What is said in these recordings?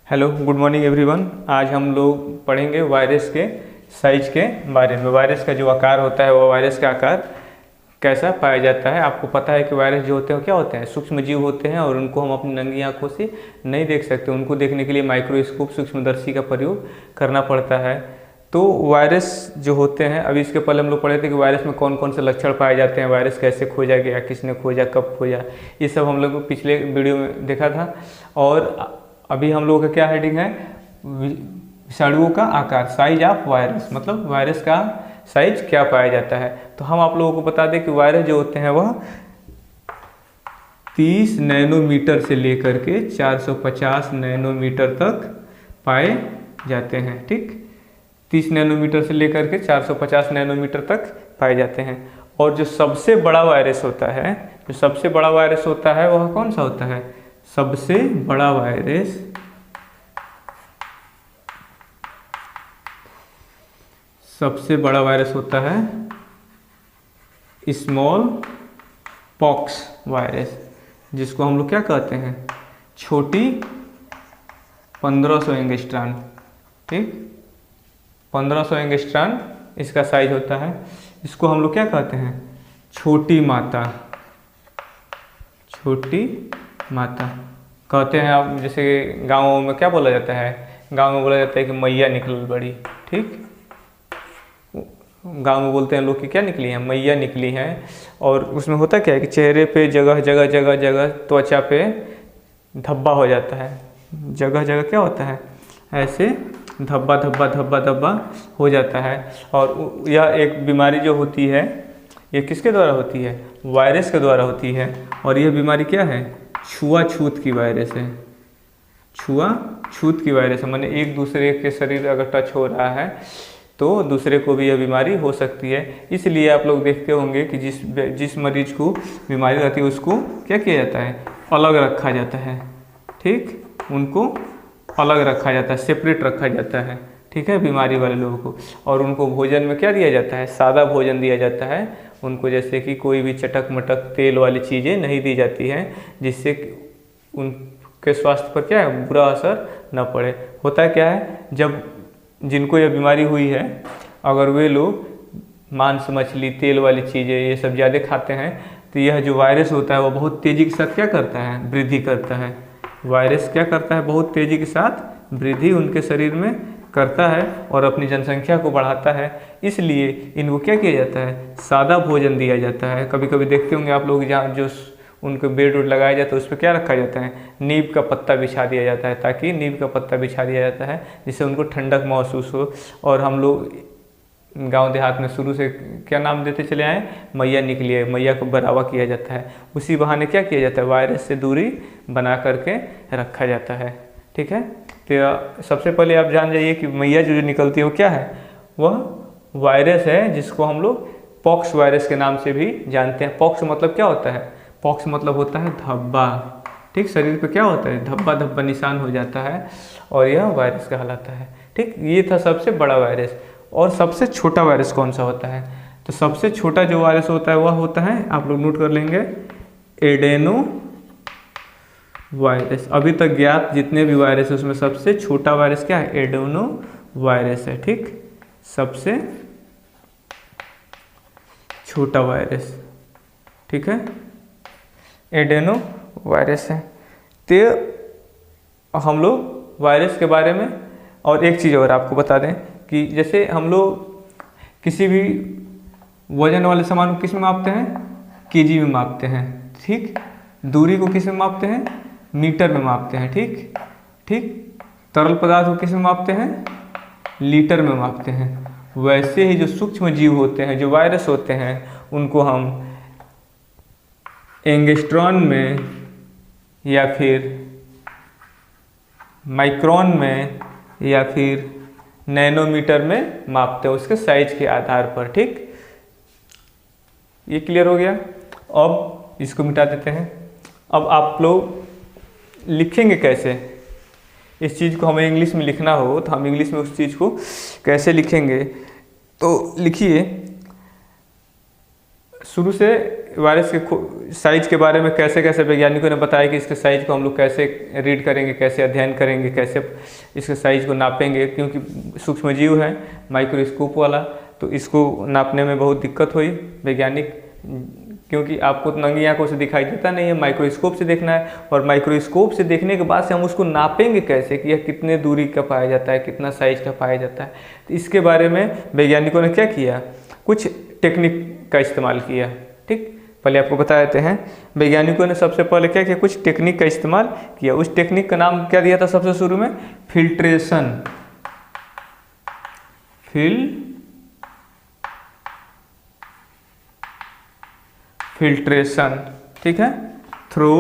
Hello, good morning everyone. आज हम लोग पढ़ेंगे वायरस के साइज के बारे में। वायरस का जो आकार होता है वो वायरस का आकार कैसा पाया जाता है। आपको पता है कि वायरस जो होते हैं क्या होते हैं, सूक्ष्म जीव होते हैं और उनको हम अपनी नंगी आंखों से नहीं देख सकते। उनको देखने के लिए माइक्रोस्कोप सूक्ष्मदर्शी का प्रयोग करना पड़ता है। तो वायरस जो होते हैं, अभी इसके पहले हम लोग पढ़े थे कि वायरस में कौन कौन से लक्षण पाए जाते हैं, वायरस कैसे खोजा गया, किसने खोजा, कब खोजा, ये सब हम लोग पिछले वीडियो में देखा था। और अभी हम लोगों का क्या हेडिंग है, विषाणुओं का आकार, साइज ऑफ वायरस, मतलब वायरस का साइज क्या पाया जाता है। तो हम आप लोगों को बता दें कि वायरस जो होते हैं वह 30 नैनोमीटर से लेकर के 450 नैनोमीटर तक पाए जाते हैं। ठीक, 30 नैनोमीटर से लेकर के 450 नैनोमीटर तक पाए जाते हैं। और जो सबसे बड़ा वायरस होता है, जो सबसे बड़ा वायरस होता है वह कौन सा होता है? सबसे बड़ा वायरस होता है स्मॉल पॉक्स वायरस, जिसको हम लोग क्या कहते हैं, छोटी 1500 एंगस्ट्रॉन। ठीक, 1500 एंगस्ट्रॉन इसका साइज होता है। इसको हम लोग क्या कहते हैं, छोटी माता। छोटी माता कहते हैं आप, जैसे गाँवों में क्या बोला जाता है, गाँव में बोला जाता है कि मैया निकल बड़ी। ठीक, गांव में बोलते हैं लोग कि क्या निकली है, मैया निकली है। और उसमें होता क्या है कि चेहरे पे जगह जगह जगह जगह त्वचा पे धब्बा हो जाता है। जगह जगह क्या होता है, ऐसे धब्बा धब्बा धब्बा धब्बा हो जाता है। और यह एक बीमारी जो होती है, ये किसके द्वारा होती है? वायरस के द्वारा होती है। और यह बीमारी क्या है? छुआछूत की वायरस है। छुआछूत की वायरस है, माने एक दूसरे के शरीर अगर टच हो रहा है तो दूसरे को भी यह बीमारी हो सकती है। इसलिए आप लोग देखते होंगे कि जिस मरीज को बीमारी रहती है उसको क्या किया जाता है, अलग रखा जाता है। ठीक, उनको अलग रखा जाता है, सेपरेट रखा जाता है। ठीक है, बीमारी वाले लोगों को। और उनको भोजन में क्या दिया जाता है, सादा भोजन दिया जाता है उनको, जैसे कि कोई भी चटक मटक तेल वाली चीज़ें नहीं दी जाती हैं, जिससे उनके स्वास्थ्य पर क्या है, बुरा असर न पड़े। होता क्या है, जब जिनको यह बीमारी हुई है, अगर वे लोग मांस मछली तेल वाली चीज़ें ये सब ज़्यादा खाते हैं तो यह जो वायरस होता है वो बहुत तेज़ी के साथ क्या करता है, वृद्धि करता है। वायरस क्या करता है, बहुत तेज़ी के साथ वृद्धि उनके शरीर में करता है और अपनी जनसंख्या को बढ़ाता है। इसलिए इनको क्या किया जाता है, सादा भोजन दिया जाता है। कभी कभी देखते होंगे आप लोग, जहाँ जो उनको बेड उड लगाया जाता है उस पर क्या रखा जाता है, नीम का पत्ता बिछा दिया जाता है, ताकि नीम का पत्ता बिछा दिया जाता है जिससे उनको ठंडक महसूस हो। और हम लोग गांव देहात में शुरू से क्या नाम देते चले आए, मैया निकली है, मैया को बढ़ावा किया जाता है। उसी बहाने क्या किया जाता है, वायरस से दूरी बना करके रखा जाता है। ठीक है, तो सबसे पहले आप जान जाइए कि मैया जो निकलती है वो क्या है, वह वायरस है जिसको हम लोग पॉक्स वायरस के नाम से भी जानते हैं। पॉक्स मतलब क्या होता है, पॉक्स मतलब होता है धब्बा। ठीक, शरीर पे क्या होता है, धब्बा धब्बा निशान हो जाता है और यह वायरस कहलाता है। ठीक, ये था सबसे बड़ा वायरस। और सबसे छोटा वायरस कौन सा होता है? तो सबसे छोटा जो वायरस होता है वह होता है, आप लोग नोट कर लेंगे, एडेनो वायरस। अभी तक ज्ञात जितने भी वायरस है उसमें सबसे छोटा वायरस क्या है, एडेनो वायरस है। ठीक, सबसे छोटा वायरस, ठीक है, एडेनो वायरस है। तो हम लोग वायरस के बारे में और एक चीज़ और आपको बता दें कि जैसे हम लोग किसी भी वजन वाले सामान को किस में मापते हैं, केजी में मापते हैं। ठीक, दूरी को किस में मापते हैं, मीटर में मापते हैं। ठीक ठीक, तरल पदार्थ को किस में मापते हैं, लीटर में मापते हैं। वैसे ही जो सूक्ष्म जीव होते हैं, जो वायरस होते हैं, उनको हम एंगस्ट्रॉन में या फिर माइक्रोन में या फिर नैनोमीटर में मापते हैं, उसके साइज के आधार पर। ठीक, ये क्लियर हो गया। अब इसको मिटा देते हैं। अब आप लोग लिखेंगे कैसे, इस चीज़ को हमें इंग्लिश में लिखना हो तो हम इंग्लिश में उस चीज़ को कैसे लिखेंगे, तो लिखिए शुरू से वायरस के साइज के बारे में कैसे कैसे वैज्ञानिकों ने बताया कि इसके साइज को हम लोग कैसे रीड करेंगे, कैसे अध्ययन करेंगे, कैसे इसके साइज को नापेंगे, क्योंकि सूक्ष्मजीव है माइक्रोस्कोप वाला, तो इसको नापने में बहुत दिक्कत हुई वैज्ञानिक, क्योंकि आपको तो नंगी आंखों से दिखाई देता नहीं है, माइक्रोस्कोप से देखना है, और माइक्रोस्कोप से देखने के बाद से हम उसको नापेंगे कैसे कि यह कितने दूरी का पाया जाता है, कितना साइज का पाया जाता है। तो इसके बारे में वैज्ञानिकों ने क्या किया, कुछ टेक्निक का इस्तेमाल किया। ठीक, पहले आपको बता देते हैं वैज्ञानिकों ने सबसे पहले क्या किया, कुछ टेक्निक का इस्तेमाल किया। उस टेक्निक का नाम क्या दिया था सबसे शुरू में, फिल्ट्रेशन। फिल्ट्रेशन, ठीक है, थ्रू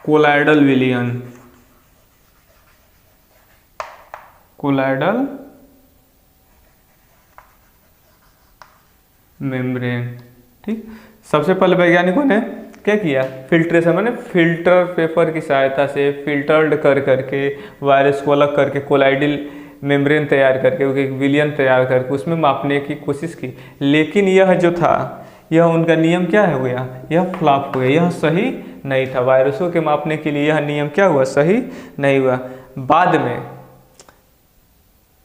कोलाइडल मेम्ब्रेन। ठीक, सबसे पहले वैज्ञानिकों ने क्या किया, फिल्ट्रेशन मैंने फिल्टर पेपर की सहायता से फिल्टर्ड कर करके वायरस को अलग करके कोलाइडल मेम्ब्रेन तैयार करके एक विलियन तैयार करके उसमें मापने की कोशिश की। लेकिन यह जो था, यह उनका नियम क्या है हुआ, यह फ्लॉप हो गया, यह सही नहीं था। वायरसों के मापने के लिए यह नियम क्या हुआ, सही नहीं हुआ। बाद में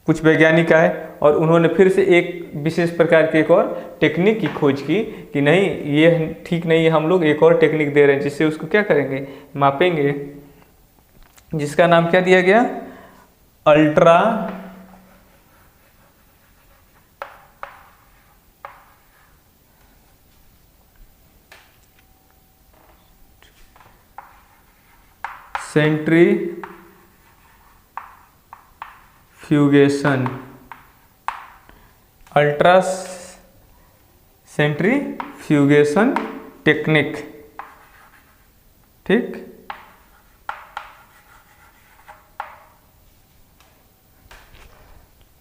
कुछ वैज्ञानिक आए और उन्होंने फिर से एक विशेष प्रकार की एक और टेक्निक की खोज की कि नहीं ये ठीक नहीं है, हम लोग एक और टेक्निक दे रहे हैं जिससे उसको क्या करेंगे, मापेंगे, जिसका नाम क्या दिया गया, ultra centrifugation, ultra centrifugation technique. ठीक,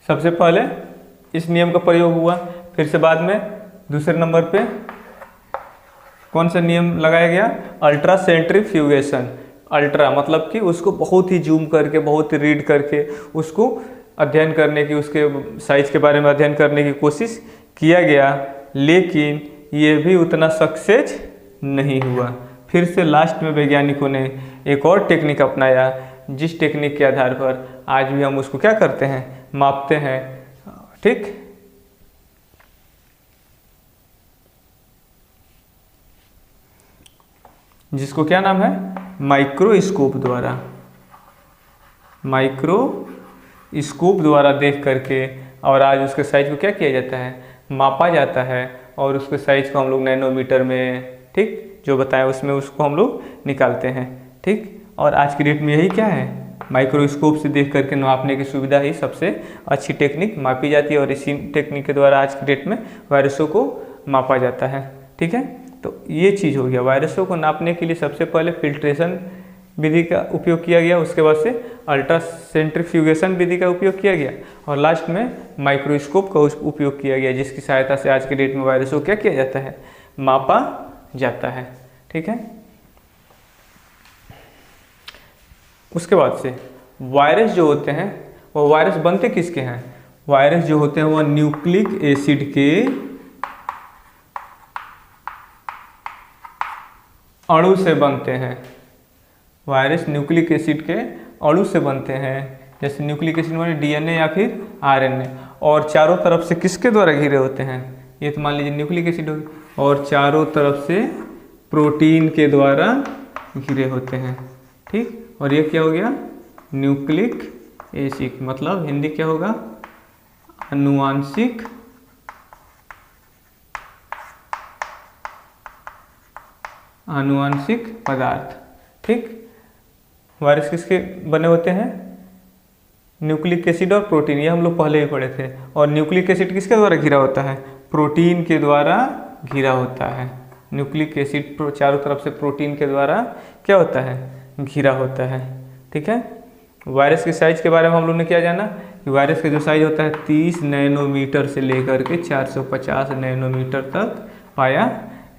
सबसे पहले इस नियम का प्रयोग हुआ। फिर से बाद में दूसरे नंबर पे कौन सा नियम लगाया गया, अल्ट्रा सेंट्रीफ्यूगेशन। अल्ट्रा मतलब कि उसको बहुत ही जूम करके, बहुत ही रीड करके उसको अध्ययन करने की, उसके साइज के बारे में अध्ययन करने की कोशिश किया गया, लेकिन ये भी उतना सक्सेस नहीं हुआ। फिर से लास्ट में वैज्ञानिकों ने एक और टेक्निक अपनाया, जिस टेक्निक के आधार पर आज भी हम उसको क्या करते हैं, मापते हैं। ठीक, जिसको क्या नाम है, माइक्रोस्कोप द्वारा, माइक्रोस्कोप द्वारा देख करके, और आज उसके साइज को क्या किया जाता है, मापा जाता है, और उसके साइज को हम लोग नैनोमीटर में, ठीक, जो बताया उसमें उसको हम लोग निकालते हैं। ठीक, और आज की डेट में यही क्या है, माइक्रोस्कोप से देख करके नापने की सुविधा ही सबसे अच्छी टेक्निक मापी जाती है, और इसी टेक्निक के द्वारा आज की डेट में वायरसों को मापा जाता है। ठीक है, तो ये चीज़ हो गया, वायरसों को नापने के लिए सबसे पहले फिल्ट्रेशन विधि का उपयोग किया गया, उसके बाद से अल्ट्रा सेंट्रीफ्यूगेशन विधि का उपयोग किया गया, और लास्ट में माइक्रोस्कोप का उपयोग किया गया, जिसकी सहायता से आज के डेट में वायरसों को क्या किया जाता है, मापा जाता है। ठीक है, उसके बाद से वायरस जो होते हैं वो वायरस बनते किसके हैं, वायरस जो होते हैं वो न्यूक्लिक एसिड के अणु से बनते हैं। वायरस न्यूक्लिक एसिड के अणु से बनते हैं, जैसे न्यूक्लिक एसिड माने डीएनए या फिर आरएनए, और चारों तरफ से किसके द्वारा घिरे होते हैं, ये तो मान लीजिए न्यूक्लिक एसिड होगी, और चारों तरफ से प्रोटीन के द्वारा घिरे होते हैं। ठीक, और ये क्या हो गया, न्यूक्लिक एसिड, मतलब हिंदी क्या होगा, आनुवांशिक पदार्थ। ठीक, वायरस किसके बने होते हैं, न्यूक्लिक एसिड और प्रोटीन, ये हम लोग पहले ही पढ़े थे। और न्यूक्लिक एसिड किसके द्वारा घिरा होता है, प्रोटीन के द्वारा घिरा होता है। न्यूक्लिक एसिड चारों तरफ से प्रोटीन के द्वारा क्या होता है, घिरा होता है। ठीक है, वायरस के साइज के बारे में हम लोग ने क्या जाना कि वायरस का जो साइज होता है 30 नैनोमीटर से लेकर के 450 नैनोमीटर तक पाया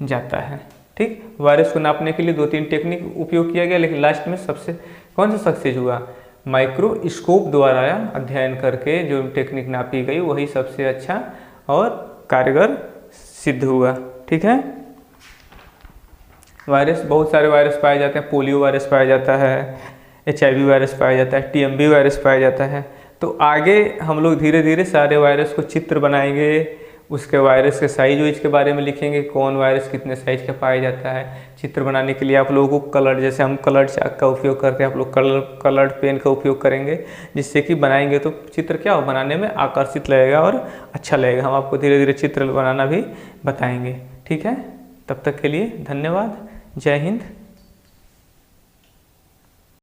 जाता है। ठीक, वायरस को नापने के लिए 2-3 टेक्निक उपयोग किया गया, लेकिन लास्ट में सबसे कौन सा सक्सेस हुआ, माइक्रोस्कोप द्वारा अध्ययन करके जो टेक्निक नापी गई वही सबसे अच्छा और कारगर सिद्ध हुआ। ठीक है। वायरस, बहुत सारे वायरस पाए जाते हैं। पोलियो वायरस पाया जाता है, HIV वायरस पाया जाता है, TMB वायरस पाया जाता है। तो आगे हम लोग धीरे धीरे सारे वायरस को चित्र बनाएंगे, उसके वायरस के साइज वाइज के बारे में लिखेंगे, कौन वायरस कितने साइज का पाया जाता है। चित्र बनाने के लिए आप लोगों को कलर, जैसे हम कलर चाक का उपयोग करते हैं, आप लोग कलर्ड पेन का उपयोग करेंगे, जिससे कि बनाएंगे तो चित्र क्या हो, बनाने में आकर्षित लगेगा और अच्छा लगेगा। हम आपको धीरे धीरे चित्र बनाना भी बताएंगे। ठीक है, तब तक के लिए धन्यवाद। जय हिंद।